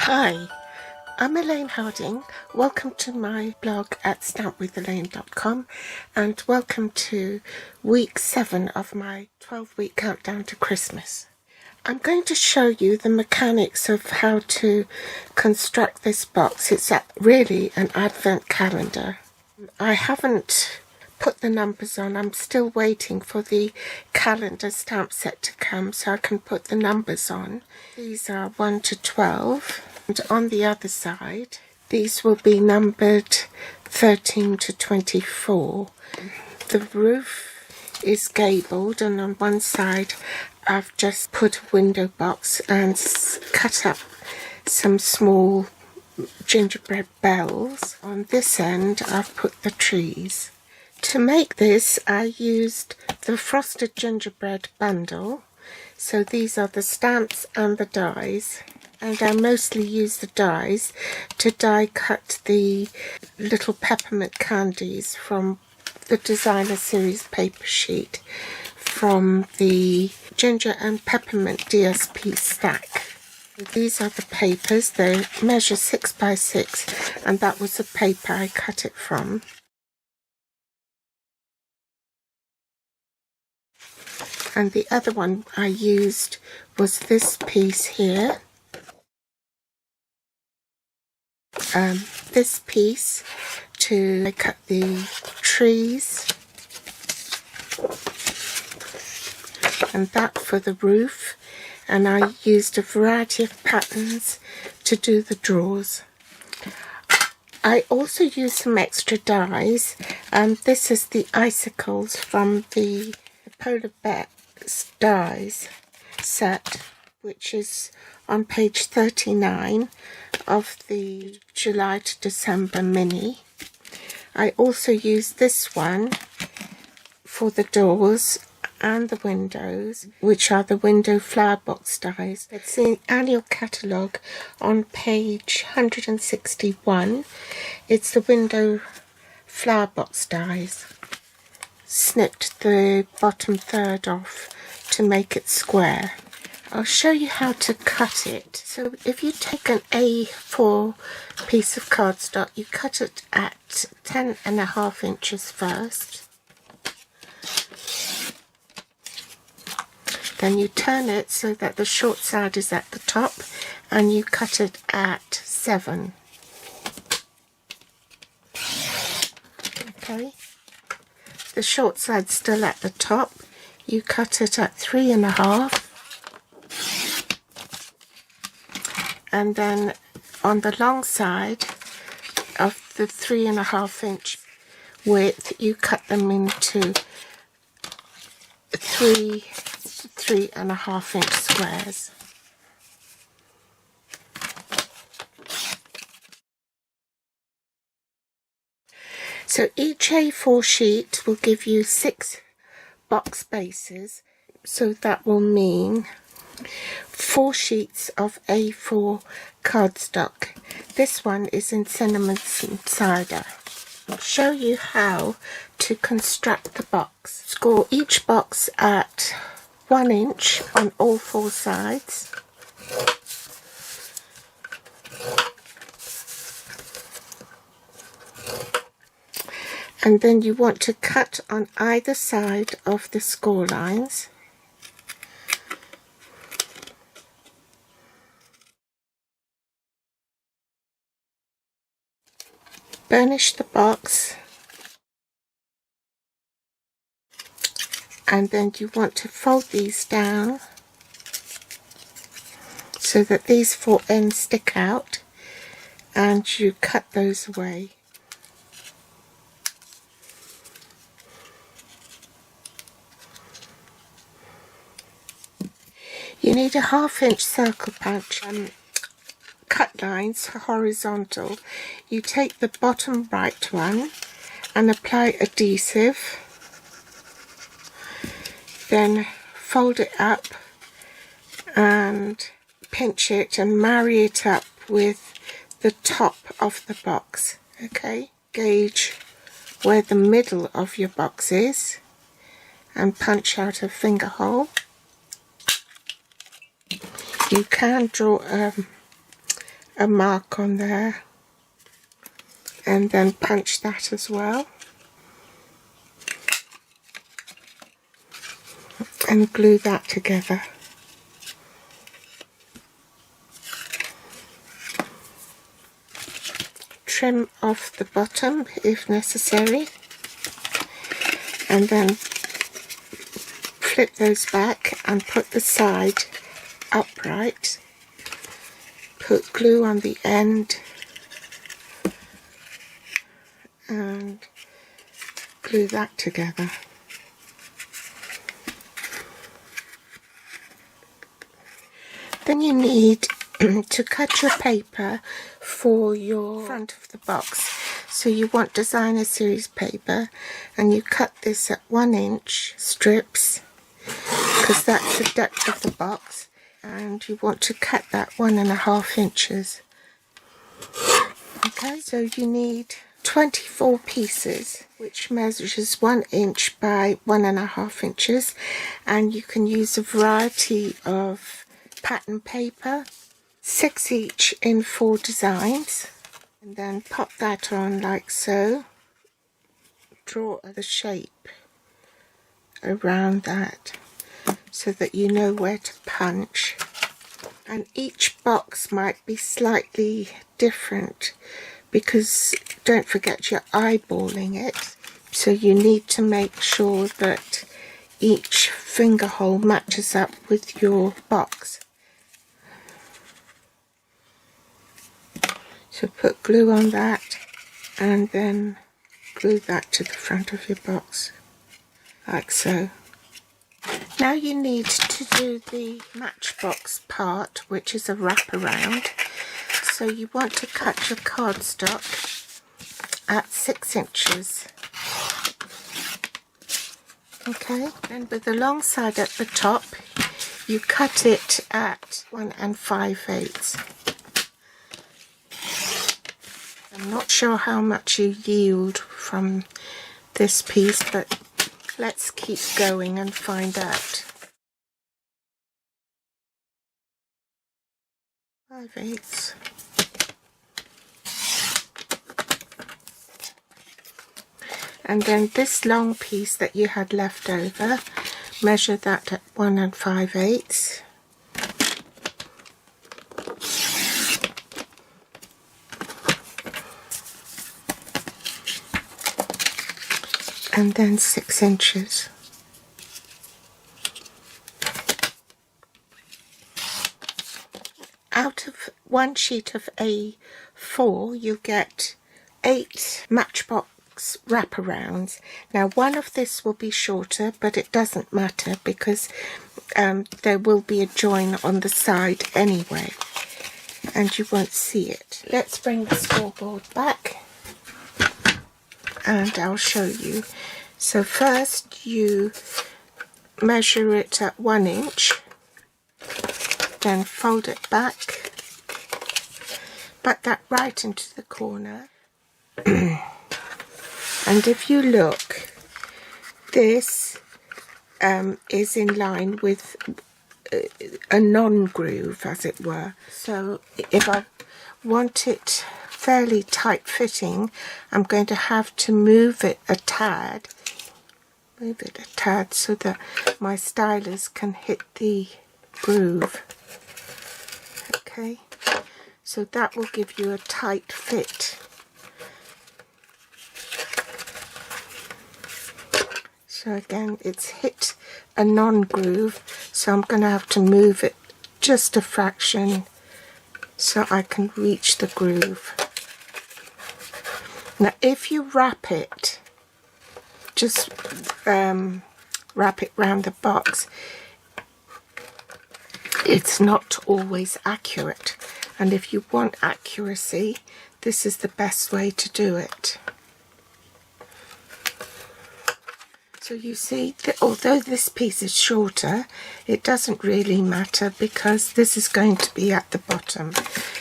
Hi, I'm Elaine Harding. Welcome to my blog at stampwithelaine.com and welcome to week 7 of my 12-week countdown to Christmas. I'm going to show you the mechanics of how to construct this box. It's really an advent calendar. I haven't put the numbers on. I'm still waiting for the calendar stamp set to come so I can put the numbers on. These are 1 to 12. And on the other side, these will be numbered 13 to 24. The roof is gabled, and on one side I've just put a window box and cut up some small gingerbread bells. On this end I've put the trees. To make this I used the frosted gingerbread bundle. So these are the stamps and the dies. And I mostly use the dies to die cut the little peppermint candies from the designer series paper sheet from the ginger and peppermint DSP stack. These are the papers. They measure 6 by 6 and that was the paper I cut it from. And the other one I used was this piece here. This piece to cut the trees, and that for the roof, and I used a variety of patterns to do the drawers. I also used some extra dies. This is the icicles from the Polar Bears dies set, which is on page 39 of the July to December mini. I also used this one for the doors and the windows, which are the window flower box dies. It's the annual catalogue on page 161. It's the window flower box dies. Snipped the bottom third off to make it square. I'll show you how to cut it. So if you take an A4 piece of cardstock, you cut it at 10.5 inches first. Then you turn it so that the short side is at the top and you cut it at 7. Okay. The short side's still at the top. You cut it at 3.5. And then on the long side of the 3.5 inch width, you cut them into 3.5 inch squares. So each A4 sheet will give you 6 box bases, so that will mean 4 sheets of A4 cardstock. This one is in cinnamon cider. I'll show you how to construct the box. Score each box at 1 inch on all 4 sides. And then you want to cut on either side of the score lines. Burnish the box, and then you want to fold these down so that these 4 ends stick out, and you cut those away. You need a 1/2 inch circle punch. Cut lines horizontal. You take the bottom right one and apply adhesive, then fold it up and pinch it and marry it up with the top of the box. Okay, gauge where the middle of your box is and punch out a finger hole. You can draw a mark on there, and then punch that as well, and glue that together. Trim off the bottom if necessary, and then flip those back and put the side upright. Put glue on the end and glue that together. Then you need to cut your paper for your front of the box. So you want designer series paper, and you cut this at 1 inch strips because that's the depth of the box, and you want to cut that 1.5 inches. Okay, so you need 24 pieces, which measures 1 inch by 1.5 inches, and you can use a variety of pattern paper, 6 each in 4 designs, and then pop that on like so. Draw the shape around that so that you know where to punch, and each box might be slightly different because don't forget you're eyeballing it, so you need to make sure that each finger hole matches up with your box. So put glue on that and then glue that to the front of your box like so. Now you need to do the matchbox part, which is a wraparound. So you want to cut your cardstock at 6 inches. Okay, and with the long side at the top, you cut it at 1 5/8. I'm not sure how much you yield from this piece, but let's keep going and find out. 5/8. And then this long piece that you had left over, measure that at 1 5/8. And then 6 inches. Out of one sheet of A4 you get 8 matchbox wraparounds. Now one of this will be shorter, but it doesn't matter because there will be a join on the side anyway and you won't see it. Let's bring the scoreboard back and I'll show you. So first you measure it at 1 inch, then fold it back, butt that right into the corner, and if you look, this is in line with a non-groove, as it were. So if I want it fairly tight fitting, I'm going to have to move it a tad so that my stylus can hit the groove. Okay, so that will give you a tight fit. So again, it's hit a non-groove, so I'm going to have to move it just a fraction so I can reach the groove. Now if you wrap it, just wrap it round the box, it's not always accurate, and if you want accuracy, this is the best way to do it. So you see that although this piece is shorter, it doesn't really matter because this is going to be at the bottom,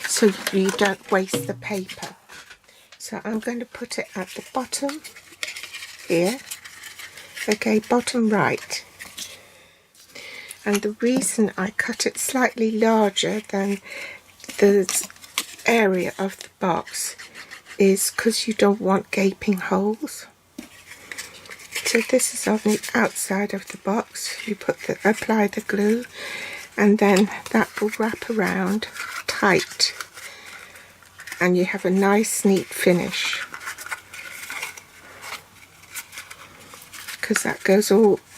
so you don't waste the paper. So I'm going to put it at the bottom here. Okay, bottom right. And the reason I cut it slightly larger than the area of the box is because you don't want gaping holes. So this is on the outside of the box. You apply the glue, and then that will wrap around tight, and you have a nice neat finish, because that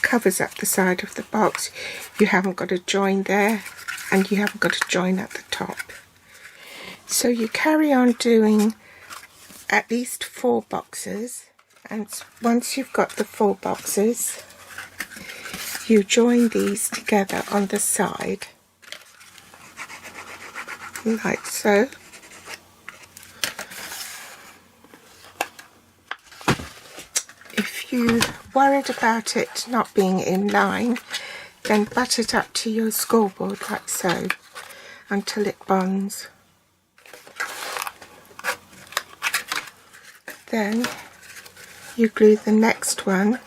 covers up the side of the box. You haven't got a join there, and you haven't got a join at the top. So you carry on doing at least 4 boxes, and once you've got the 4 boxes, you join these together on the side like so. If you're worried about it not being in line, then butt it up to your scoreboard like so until it bonds. Then you glue the next one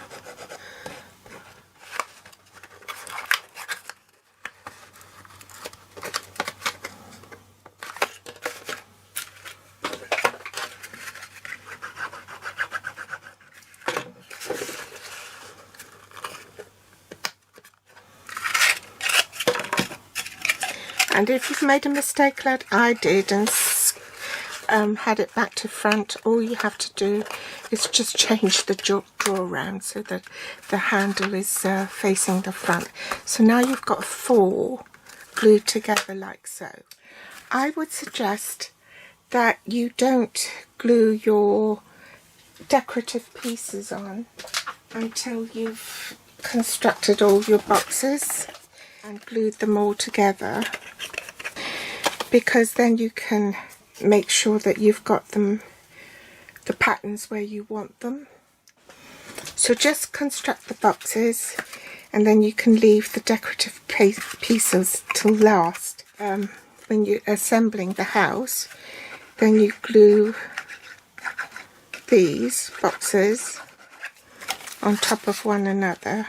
and if you've made a mistake like I did and had it back to front, all you have to do is just change the drawer around so that the handle is facing the front. So now you've got 4 glued together like so. I would suggest that you don't glue your decorative pieces on until you've constructed all your boxes and glued them all together, because then you can make sure that you've got the patterns where you want them. So just construct the boxes, and then you can leave the decorative pieces till last. When you're assembling the house, then you glue these boxes on top of one another.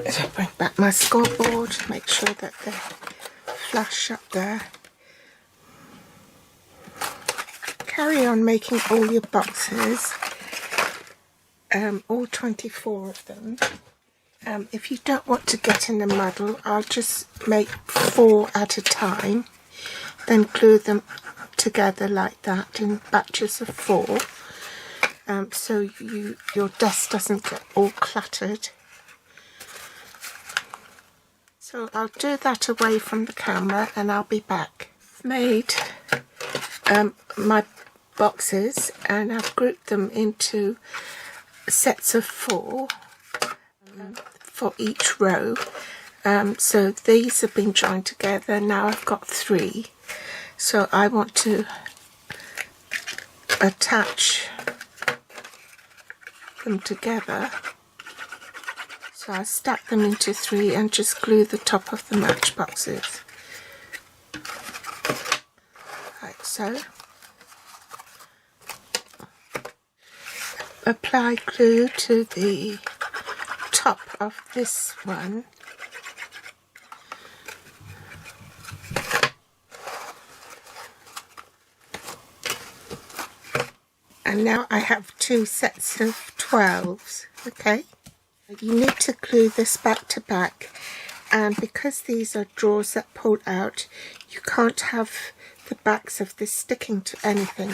So bring back my scoreboard, make sure that they're flush up there. Carry on making all your boxes, all 24 of them. If you don't want to get in a muddle, I'll just make 4 at a time, then glue them together like that in batches of 4, so your desk doesn't get all cluttered. So I'll do that away from the camera and I'll be back. I've made my boxes and I've grouped them into sets of 4 for each row. So these have been joined together. Now I've got 3. So I want to attach them together. So I stack them into 3 and just glue the top of the matchboxes like so. Apply glue to the top of this one. And now I have 2 sets of 12s, okay? You need to glue this back to back, and because these are drawers that pull out, you can't have the backs of this sticking to anything.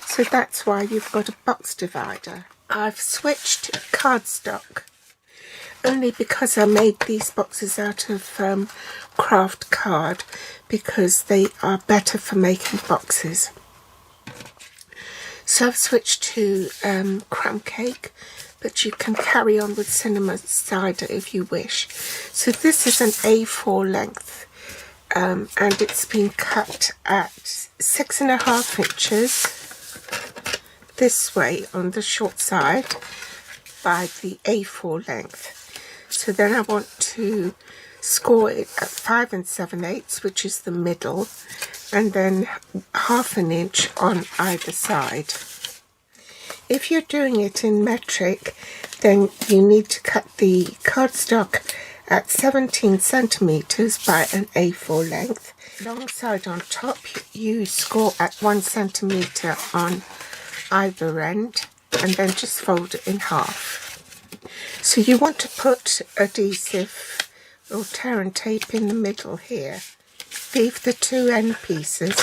So that's why you've got a box divider. I've switched cardstock only because I made these boxes out of craft card, because they are better for making boxes. So I've switched to crumb cake, but you can carry on with cinnamon cider if you wish. So this is an A4 length, and it's been cut at 6.5 inches this way on the short side by the A4 length. So then I want to score it at 5 7/8, which is the middle, and then 1/2 inch on either side. If you're doing it in metric, then you need to cut the cardstock at 17 centimeters by an A4 length. long side on top, you score at 1 centimetre on either end, and then just fold it in half. So you want to put adhesive or tear and tape in the middle here. Leave the two end pieces.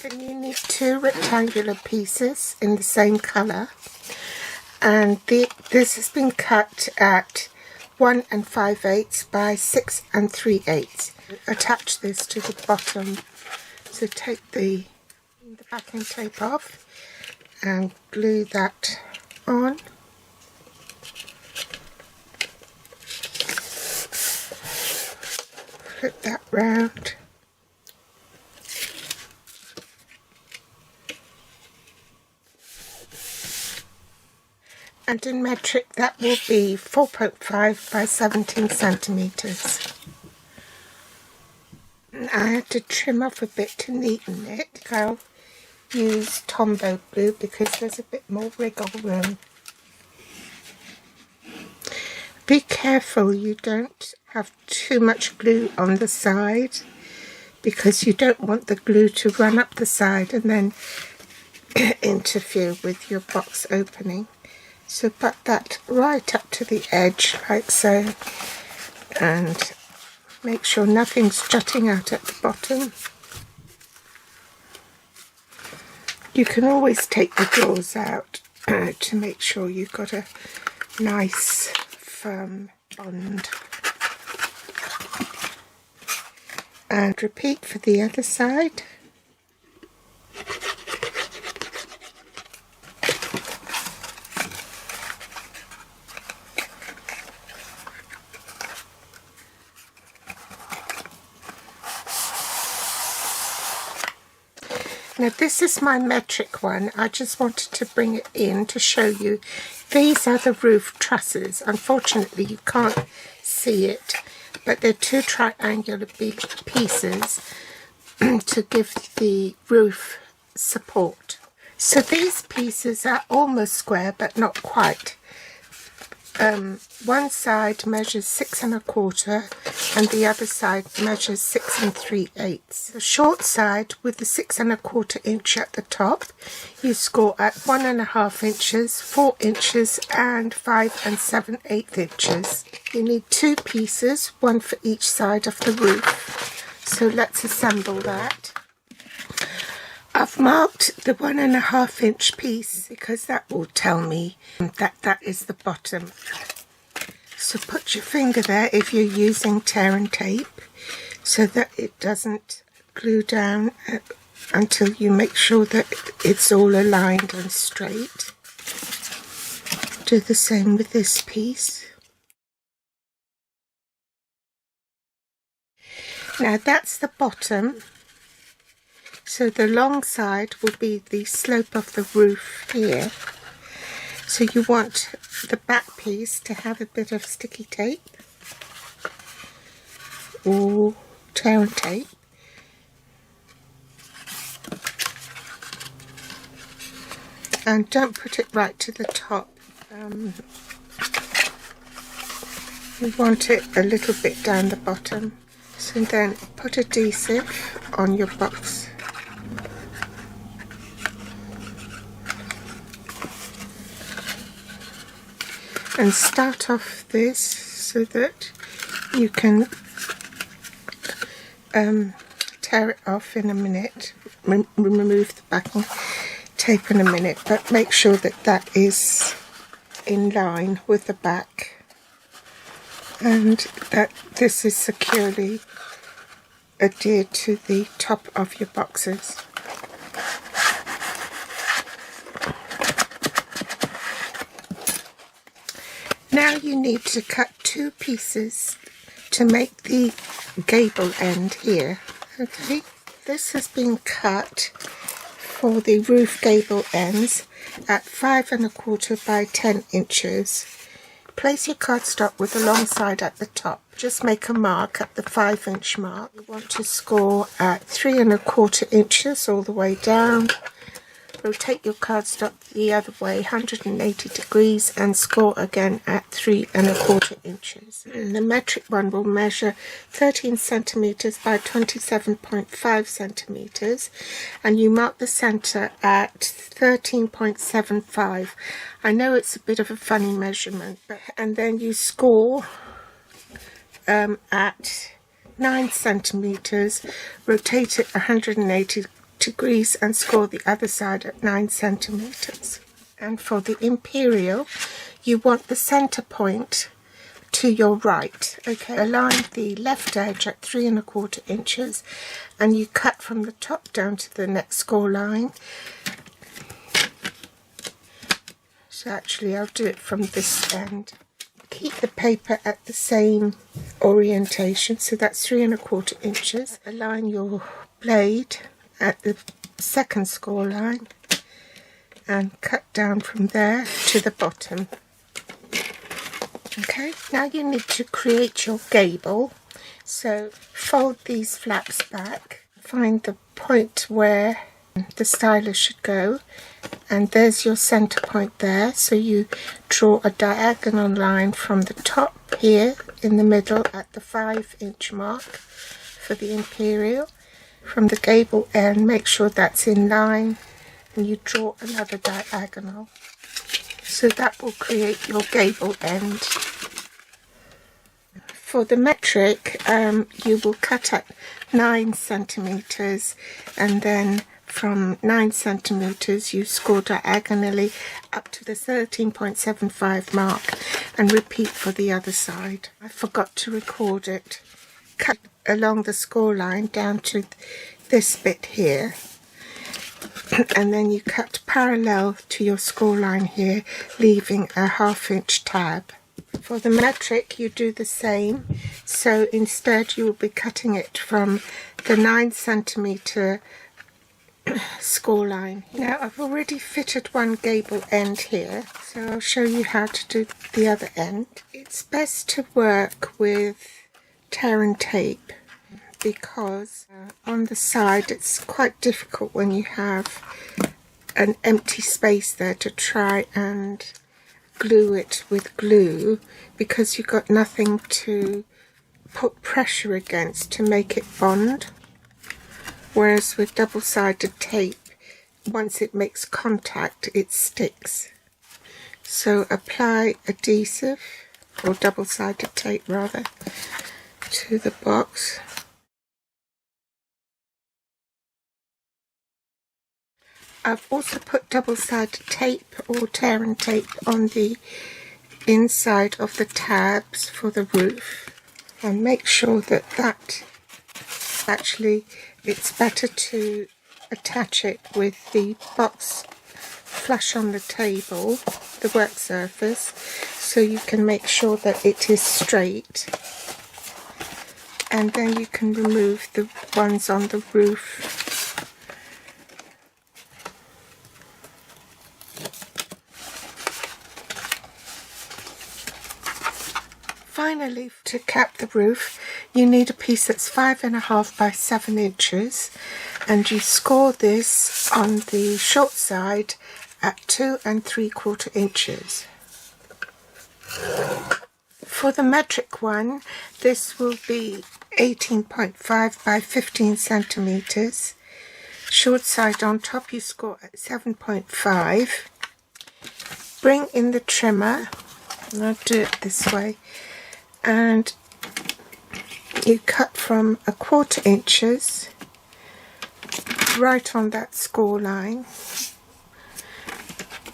Then you need two rectangular pieces in the same colour, and this has been cut at 1 5/8 by 6 3/8. Attach this to the bottom, so take the backing tape off and glue that on. Flip that round. And in metric that will be 4.5 by 17 centimetres. I had to trim off a bit to neaten it. I'll use Tombow glue because there's a bit more wriggle room. Be careful you don't have too much glue on the side, because you don't want the glue to run up the side and then interfere with your box opening. So put that right up to the edge like so, and make sure nothing's jutting out at the bottom. You can always take the drawers out to make sure you've got a nice firm bond. And repeat for the other side. Now this is my metric one. I just wanted to bring it in to show you. These are the roof trusses. Unfortunately you can't see it, but they're two triangular pieces to give the roof support. So these pieces are almost square but not quite. One side measures 6 1/4 and the other side measures 6 3/8. The short side with the 6 1/4 inch at the top, you score at 1 1/2 inches, 4 inches and 5 7/8 inches. You need two pieces, one for each side of the roof. So let's assemble that. I've marked the 1 1/2 inch piece because that will tell me that is the bottom. So put your finger there if you're using tear and tape so that it doesn't glue down until you make sure that it's all aligned and straight. Do the same with this piece. Now that's the bottom. So the long side will be the slope of the roof here. So you want the back piece to have a bit of sticky tape or tear and tape. And don't put it right to the top. You want it a little bit down the bottom. So then put adhesive on your box. And start off this so that you can tear it off in a minute, remove the backing tape in a minute, but make sure that that is in line with the back and that this is securely adhered to the top of your boxes. Now you need to cut two pieces to make the gable end here. Okay, this has been cut for the roof gable ends at 5 1/4 by 10 inches. Place your cardstock with the long side at the top. Just make a mark at the 5-inch mark. You want to score at 3 1/4 inches all the way down. rotate your cardstock the other way 180 degrees and score again at 3¼ inches. And the metric one will measure 13 centimeters by 27.5 centimeters, and you mark the center at 13.75. I know it's a bit of a funny measurement, and then you score at 9 centimeters, rotate it 180 degrees and score the other side at 9 centimeters. And for the imperial, you want the center point to your right. Okay, align the left edge at 3¼ inches, and you cut from the top down to the next score line. So actually I'll do it from this end. Keep the paper at the same orientation, so that's 3¼ inches. Align your blade at the second score line and cut down from there to the bottom. Okay, now you need to create your gable. So fold these flaps back, find the point where the stylus should go, and there's your center point there. So you draw a diagonal line from the top here in the middle at the 5-inch mark for the imperial. From the gable end, make sure that's in line, and you draw another diagonal. So that will create your gable end. For the metric, you will cut at 9 centimeters, and then from 9 centimeters you score diagonally up to the 13.75 mark, and repeat for the other side. I forgot to record it. Cut along the score line down to this bit here, and then you cut parallel to your score line here, leaving a 1/2-inch tab. For the metric, you do the same, so instead you will be cutting it from the 9 centimeter score line. Now I've already fitted one gable end here, so I'll show you how to do the other end. It's best to work with tear and tape, because on the side it's quite difficult when you have an empty space there to try and glue it with glue, because you've got nothing to put pressure against to make it bond. Whereas with double-sided tape, once it makes contact, it sticks. So apply adhesive, or double-sided tape rather, to the box. I've also put double-sided tape or tear and tape on the inside of the tabs for the roof, and make sure that actually it's better to attach it with the box flush on the table, the work surface, so you can make sure that it is straight, and then you can remove the ones on the roof. Finally, to cap the roof, you need a piece that's 5½ by 7 inches, and you score this on the short side at 2 3/4 inches. For the metric one, this will be 18.5 by 15 centimeters. Short side on top, you score at 7.5. Bring in the trimmer, and I'll do it this way, and you cut from 1/4 inches right on that score line,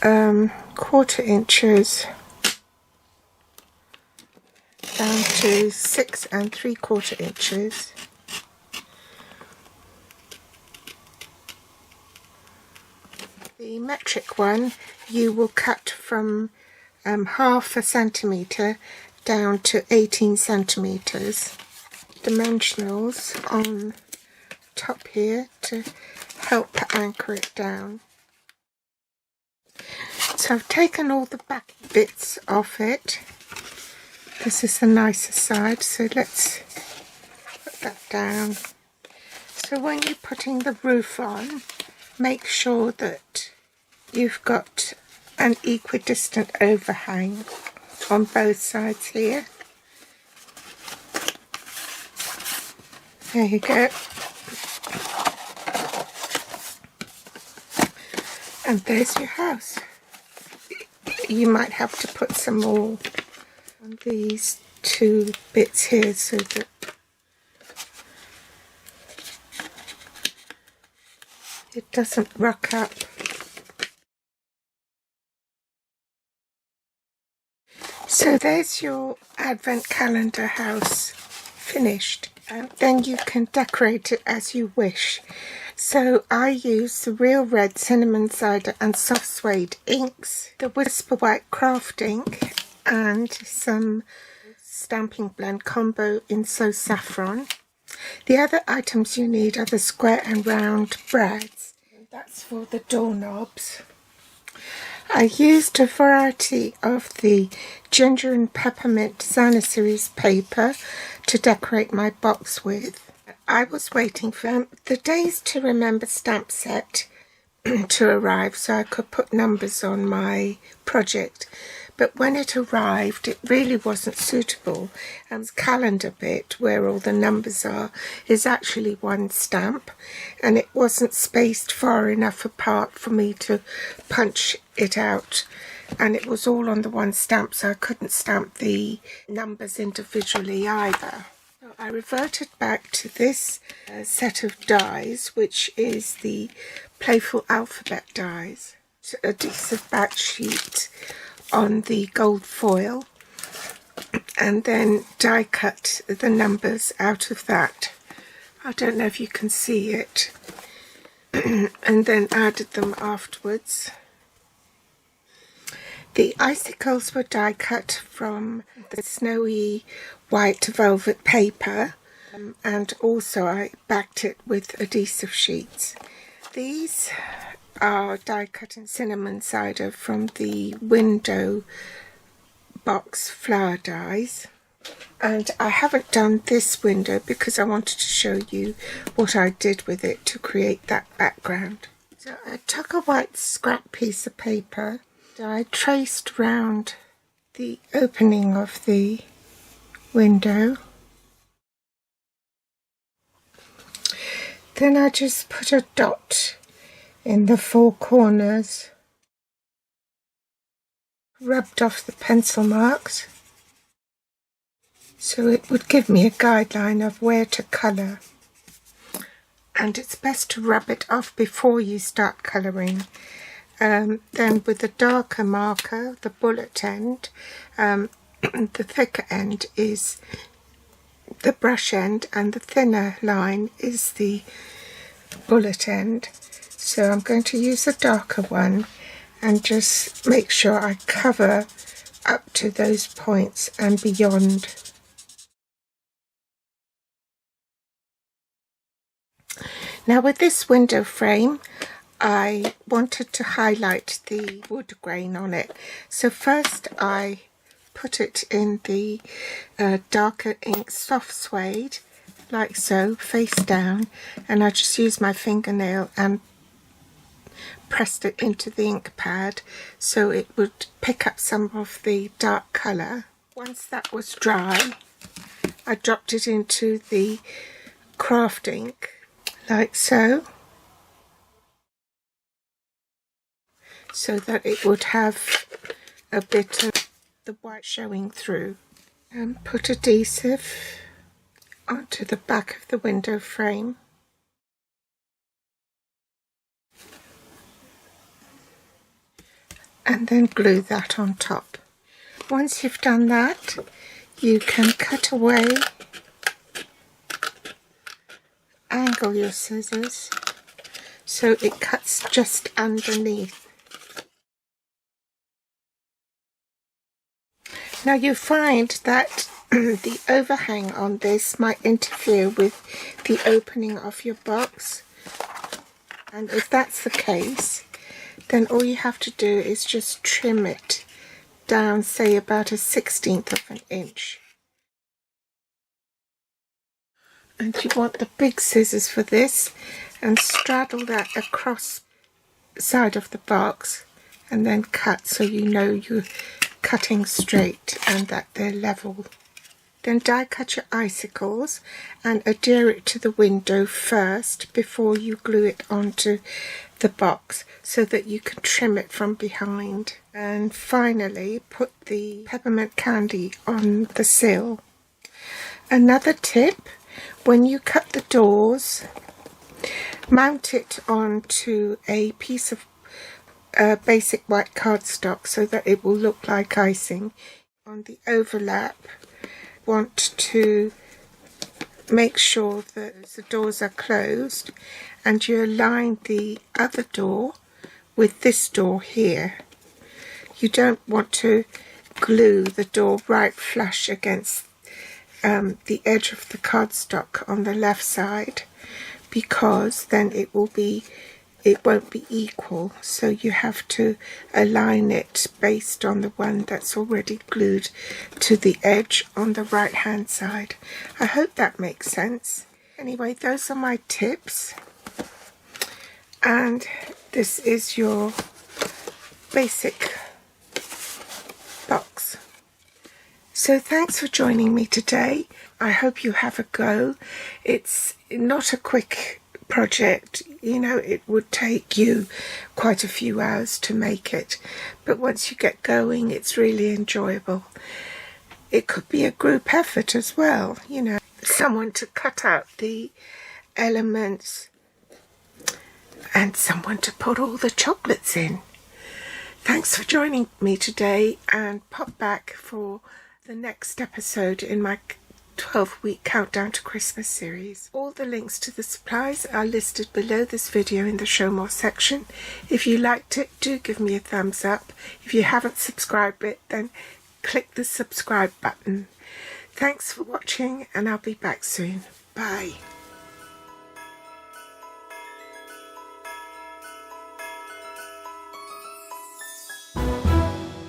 1/4 inches down to 6 3/4 inches. The metric one, you will cut from 1/2 centimeter down to 18 centimeters. Dimensionals on top here to help anchor it down. So I've taken all the back bits off it. This is the nicer side, so let's put that down. So when you're putting the roof on, make sure that you've got an equidistant overhang on both sides here. There you go. And there's your house. You might have to put some more on these two bits here so that it doesn't rock up. So there's your advent calendar house finished, and then you can decorate it as you wish. So I use the Real Red Cinnamon Cider and Soft Suede inks, the Whisper White Craft ink, and some Stamping Blend combo in So Saffron. The other items you need are the square and round brads. That's for the doorknobs. I used a variety of the Ginger and Peppermint Designer Series paper to decorate my box with. I was waiting for the Days to Remember stamp set to arrive so I could put numbers on my project. But when it arrived, it really wasn't suitable. And the calendar bit, where all the numbers are, is actually one stamp. And it wasn't spaced far enough apart for me to punch it out. And it was all on the one stamp, so I couldn't stamp the numbers individually either. So I reverted back to this set of dies, which is the Playful Alphabet dies. So adhesive back sheet on the gold foil, and then die cut the numbers out of that. I don't know if you can see it. And then added them afterwards. The icicles were die cut from the snowy white velvet paper, and also I backed it with adhesive sheets. These are die cut in cinnamon cider from the window box flower dies. And I haven't done this window because I wanted to show you what I did with it to create that background. So I took a white scrap piece of paper and I traced round the opening of the window. Then I just put a dot in the four corners, rubbed off the pencil marks so it would give me a guideline of where to colour. And it's best to rub it off before you start colouring. Then with the darker marker, the bullet end, the thicker end is the brush end and the thinner line is the bullet end. So I'm going to use a darker one and just make sure I cover up to those points and beyond. Now with this window frame, I wanted to highlight the wood grain on it. So first I put it in the darker ink soft suede, like so, face down, and I just used my fingernail and pressed it into the ink pad so it would pick up some of the dark colour. Once that was dry, I dropped it into the craft ink, like so, so that it would have a bit of the white showing through. And put adhesive onto the back of the window frame. And then glue that on top. Once you've done that, you can cut away, angle your scissors so it cuts just underneath. Now you find that the overhang on this might interfere with the opening of your box, and if that's the case, then all you have to do is just trim it down, say about 1/16 of an inch. And you want the big scissors for this, and straddle that across side of the box and then cut so you know you're cutting straight and that they're level. Then die cut your icicles and adhere it to the window first before you glue it onto the box so that you can trim it from behind. And finally put the peppermint candy on the sill. Another tip, when you cut the doors, mount it onto a piece of basic white cardstock so that it will look like icing. On the overlap, want to make sure that the doors are closed and you align the other door with this door here. You don't want to glue the door right flush against the edge of the cardstock on the left side, because then it won't be equal, so you have to align it based on the one that's already glued to the edge on the right hand side. I hope that makes sense. Anyway, those are my tips, and this is your basic box. So thanks for joining me today. I hope you have a go. It's not a quick project, you know, it would take you quite a few hours to make it, but once you get going it's really enjoyable. It could be a group effort as well, you know, someone to cut out the elements and someone to put all the chocolates in. Thanks for joining me today, and pop back for the next episode in my 12-week countdown to Christmas series. All the links to the supplies are listed below this video in the show more section. If you liked it, do give me a thumbs up. If you haven't subscribed it, then click the subscribe button. Thanks for watching, and I'll be back soon. Bye.